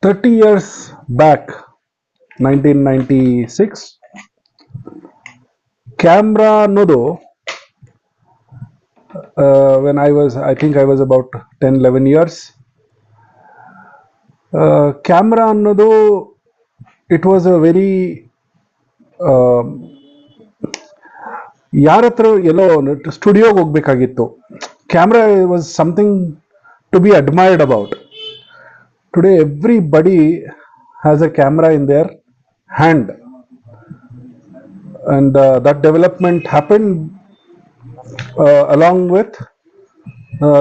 30 years back, 1996, camera ಅನ್ನೋದು when I think I was about 10, 11 years. Camera ಅನ್ನೋದು it was a very ಯಾರ ಹತ್ರ ಎಲ್ಲೋ ಸ್ಟುಡಿಯೋಗೆ ಹೋಗ್ಬೇಕಾಗಿತ್ತು. Camera was something to be admired about. Today everybody has a camera in their hand, and that development happened along with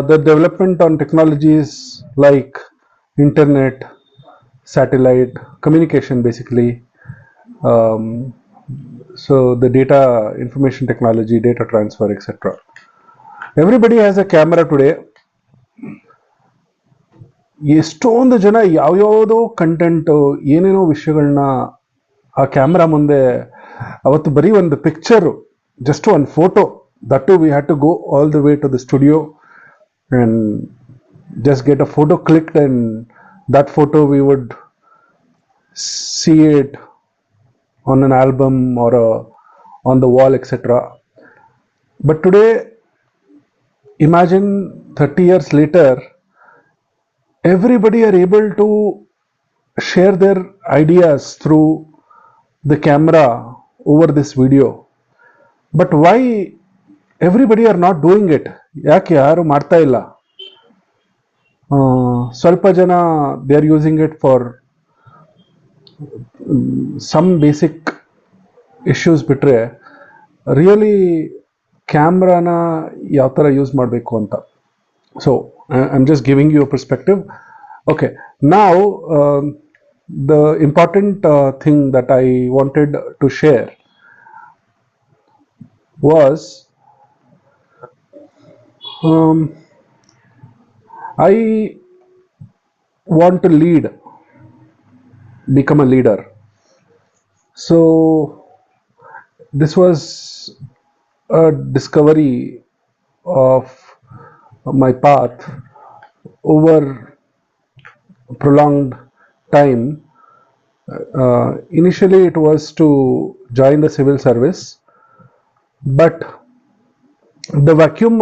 the development on technologies like internet, satellite communication, basically. um, so the data information technology, data transfer, etc. Everybody has a camera today. ಎಷ್ಟೊಂದು ಜನ ಯಾವ್ಯಾವುದೋ content, ಏನೇನೋ ವಿಷಯಗಳನ್ನ ಆ camera ಮುಂದೆ, ಅವತ್ತು ಬರೀ ಒಂದು picture, just ಒಂದು photo, that too we had to go all the way to the studio and just get a photo clicked, and that photo we would see it on an album or on the wall, etc. But today, imagine 30 years later, everybody are able to share their ideas through the camera over this video. But why everybody are not doing it? ಯಾಕೆ ಯಾರು ಮಾಡ್ತಾ ಇಲ್ಲ? ಸ್ವಲ್ಪ ಜನ they are using it for some basic issues ಬಿಟ್ರೆ really ಕ್ಯಾಮ್ರಾನ ಯಾವ ಥರ use ಮಾಡಬೇಕು ಅಂತ. So I'm just giving you a perspective. Okay, now the important thing that I wanted to share was I want to become a leader. So this was a discovery of my path over prolonged time. Initially it was to join the civil service, but the vacuum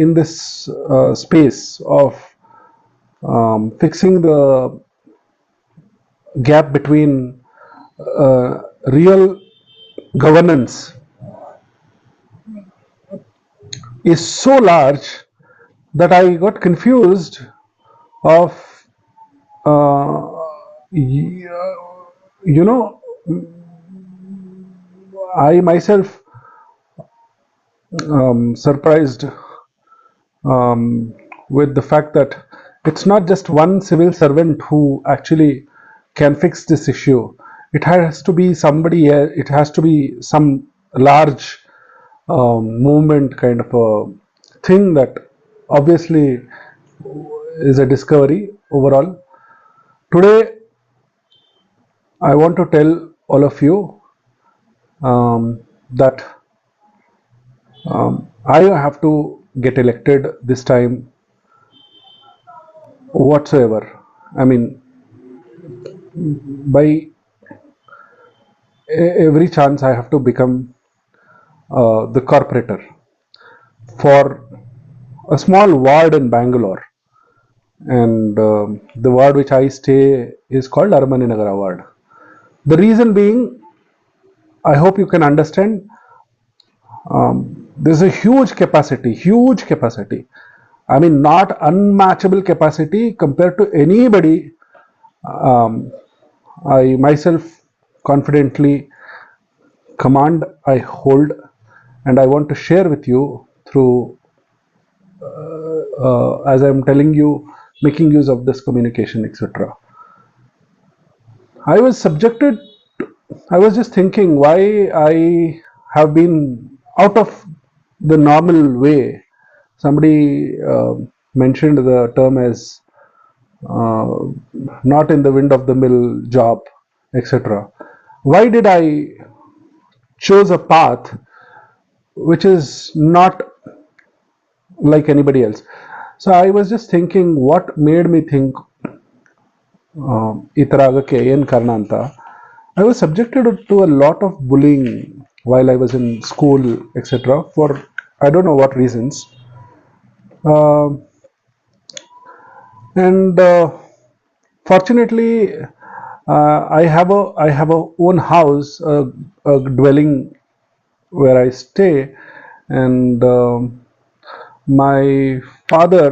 in this space of fixing the gap between real governance is so large that I got confused of you know, I myself surprised with the fact that it's not just one civil servant who actually can fix this issue. It has to be somebody, it has to be some large movement kind of a thing that obviously is a discovery overall. Today I want to tell all of you that I have to get elected this time whatsoever. I mean, by every chance I have to become the corporator for a small ward in Bangalore, and the ward which I stay is called Aramane Nagara ward. The reason being, I hope you can understand, there's a huge capacity. I mean, not unmatchable capacity compared to anybody. I myself confidently command, I hold, and I want to share with you through as I'm telling you, making use of this communication, etc. I was just thinking why I have been out of the normal way. Somebody mentioned the term as not in the wind of the mill job, etc. Why did I choose a path which is not like anybody else? So I was just thinking, what made me think ಈ ಥರ ಆಗೋಕ್ಕೆ ಏನು ಕಾರಣ ಅಂತ. I was subjected to a lot of bullying while I was in school, etc. For I don't know what reasons. Uh, and Fortunately, I have a own house, a dwelling where I stay, and my father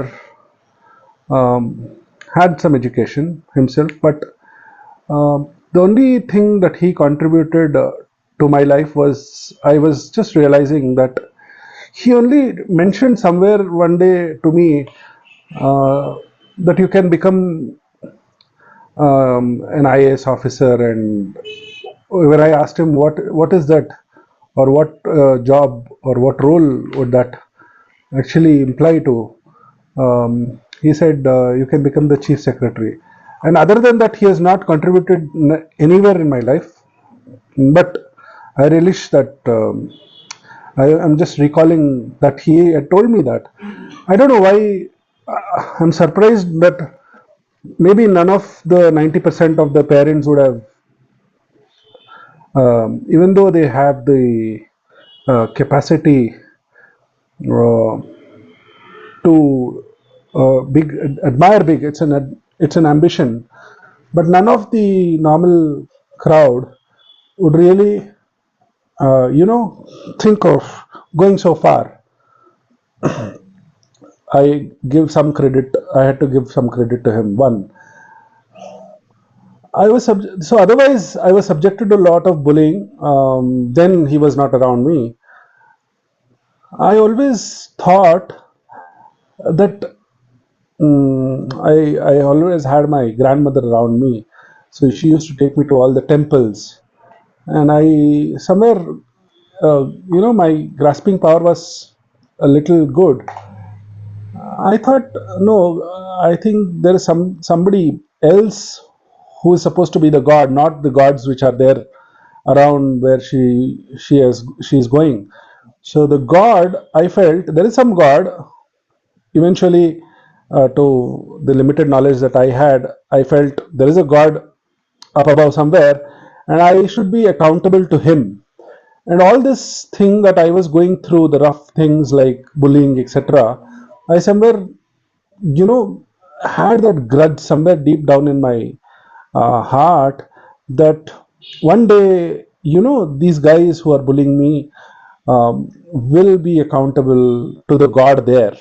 had some education himself, but the only thing that he contributed to my life was, I was just realizing that he only mentioned somewhere one day to me that you can become an IAS officer. And when I asked him what is that, or what job or what role would that actually imply to, he said you can become the chief secretary. And other than that, he has not contributed anywhere in my life. But I relish that. I'm just recalling that he had told me that. I don't know why. I'm surprised that maybe none of the 90% of the parents would have, even though they have the capacity uh, to big admire big. It's an ambition, but none of the normal crowd would really, think of going so far. I give some credit. I had to give some credit to him. One, so otherwise I was subjected to a lot of bullying. Then he was not around me. I always thought that I always had my grandmother around me, so she used to take me to all the temples, and I somewhere, my grasping power was a little good. I thought, no, I think there is somebody else who is supposed to be the god, not the gods which are there around where she is going. So the god, I felt there is some god. Eventually, to the limited knowledge that I had, I felt there is a god up above somewhere, and I should be accountable to him. And all this thing that I was going through, the rough things like bullying, etc., I somewhere, had that grudge somewhere deep down in my heart, that one day, these guys who are bullying me will be accountable to the God there.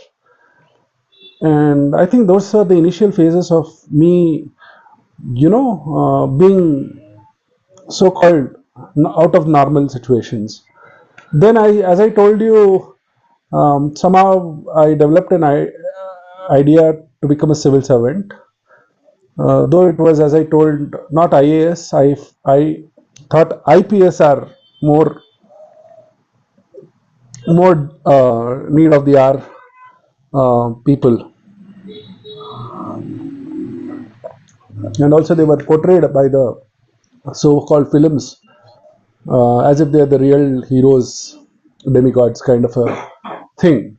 And I think those are the initial phases of me, being so called out of normal situations. Then as I told you, somehow I developed an idea to become a civil servant. Though it was, as I told, not IAS, I thought IPS are more need of the hour people, and also they were portrayed by the so-called films as if they are the real heroes, demigods kind of a thing.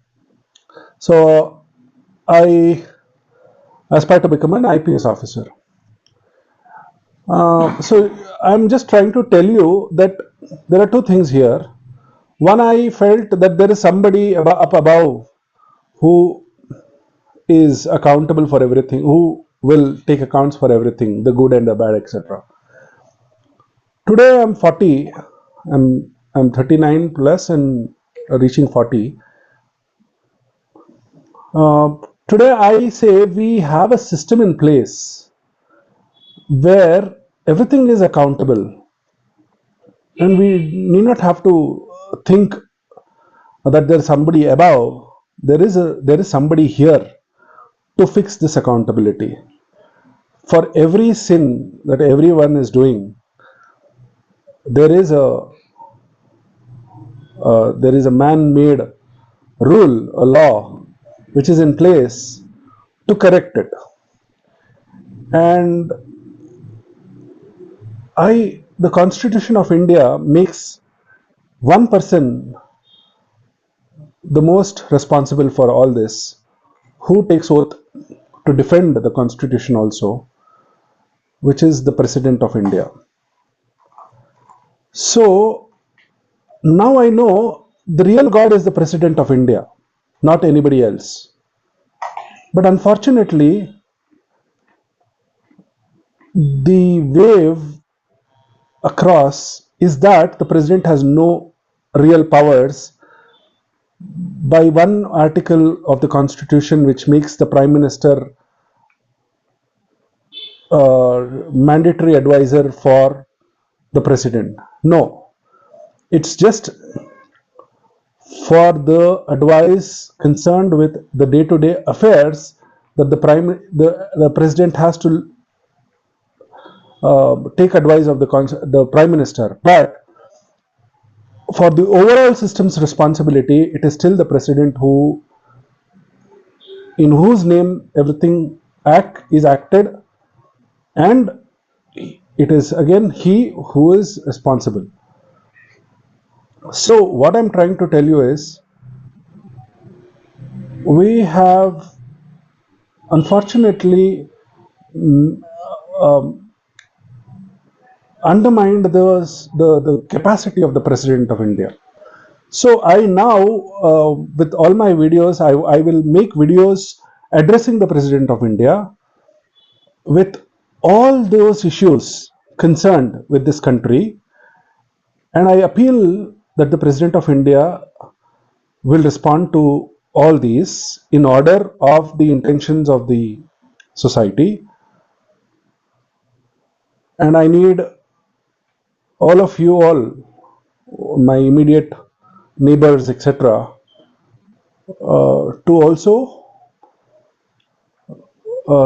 So I aspire to become an IPS officer. So I'm just trying to tell you that there are two things here. One, I felt that there is somebody up above who is accountable for everything, who will take accounts for everything, the good and the bad, etc. Today I'm 40, I'm 39 plus and reaching 40. Today I say we have a system in place where everything is accountable, and we need not have to think that there is somebody above. There is somebody here to fix this accountability. For every sin that everyone is doing, there is a man-made rule, a law, which is in place to correct it. And the Constitution of India makes one person the most responsible for all this, who takes oath to defend the constitution also, which is the President of India. So now I know the real God is the President of India, not anybody else. But unfortunately, the wave across is that the president has no real powers by one article of the constitution which makes the prime minister mandatory advisor for the president. No, it's just for the advice concerned with the day-to-day affairs that the president has to take advice of the prime minister. But for the overall system's responsibility, it is still the president who, in whose name everything is acted, and it is again he who is responsible. So what I'm trying to tell you is, we have unfortunately undermined the capacity of the President of India. So I now, with all my videos, I will make videos addressing the President of India with all those issues concerned with this country, and I appeal that the President of India will respond to all these in order of the intentions of the society. And I need all of you, all my immediate neighbors, etc., to also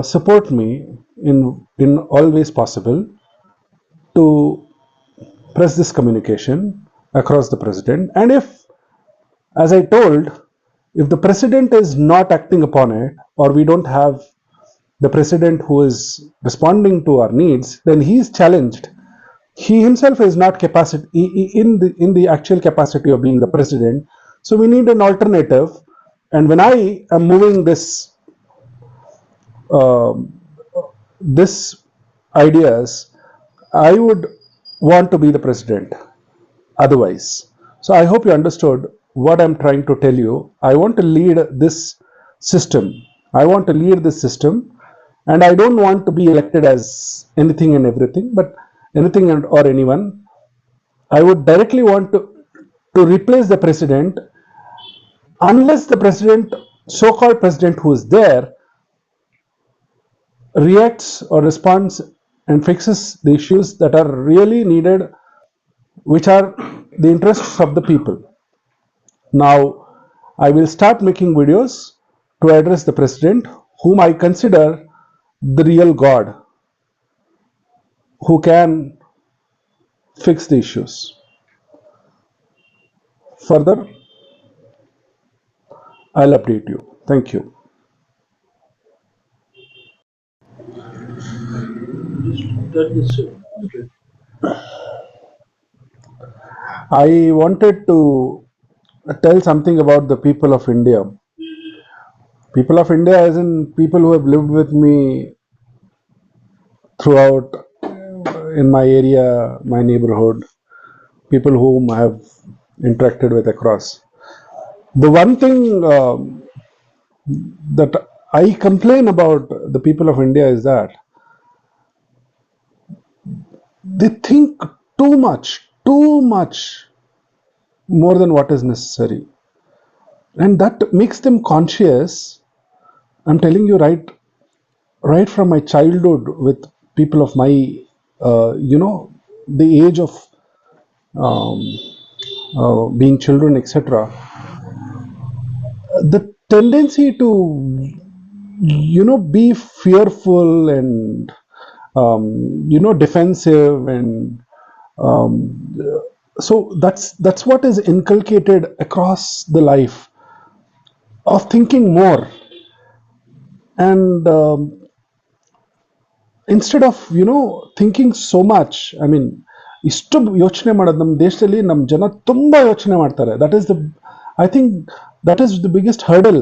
support me in all ways possible to press this communication across the president. And if, as I told, if the president is not acting upon it, or we don't have the president who is responding to our needs, then he is challenged. He himself is not in the actual capacity of being the president. So we need an alternative. And when I am moving this ideas, I would want to be the president otherwise. So I hope you understood what I'm trying to tell you. I want to lead this system. And I don't want to be elected as anything and everything, but anything or anyone. I would directly want to replace the president, unless the president, so-called president who is there, reacts or responds and fixes the issues that are really needed, which are the interests of the people. Now, I will start making videos to address the president, whom I consider the real God, who can fix the issues. Further, I'll update you. Thank you. I wanted to tell something about the people of India. People of India, as in people who have lived with me throughout in my area, my neighborhood, people whom I have interacted with across. The one thing that I complain about the people of India is that they think too much more than what is necessary, and that makes them conscious. I'm telling you, right from my childhood, with people of my the age of being children, etc., the tendency to be fearful and defensive, and so that's what is inculcated across the life of thinking more. And instead of thinking so much, I mean, ಇಷ್ಟು ಯೋಚನೆ ಮಾಡೋದು ನಮ್ಮ ದೇಶದಲ್ಲಿ ನಮ್ಮ ಜನ ತುಂಬಾ ಯೋಚನೆ ಮಾಡ್ತಾರೆ. I think that is the biggest hurdle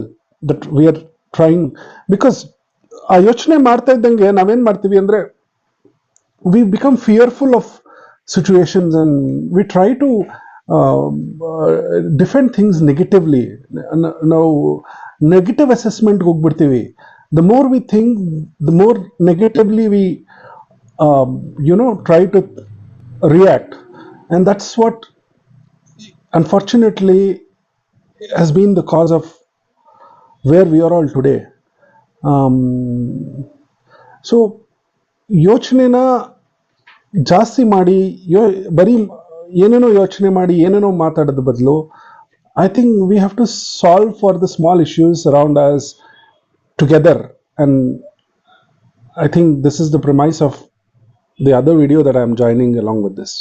that we are trying, because ಆ ಯೋಚನೆ ಮಾಡ್ತಾ ಇದ್ದಂಗೆ ನಾವೇನ್ ಮಾಡ್ತೀವಿ ಅಂದ್ರೆ we become fearful of situations and we try to defend things negatively. ನಾವು ನೆಗೆಟಿವ್ ಅಸೆಸ್ಮೆಂಟ್ ಹೋಗ್ಬಿಡ್ತೀವಿ. The more we think, the more negatively we try to react, and that's what unfortunately has been the cause of where we are all today. So ಯೋಚನೆನ ಜಾಸ್ತಿ ಮಾಡಿ ಬರೀ ಏನೇನೋ ಯೋಚನೆ ಮಾಡಿ ಏನೇನೋ ಮಾತಾಡೋದ ಬದಲು I think we have to solve for the small issues around us together, and I think this is the premise of the other video that I am joining along with this.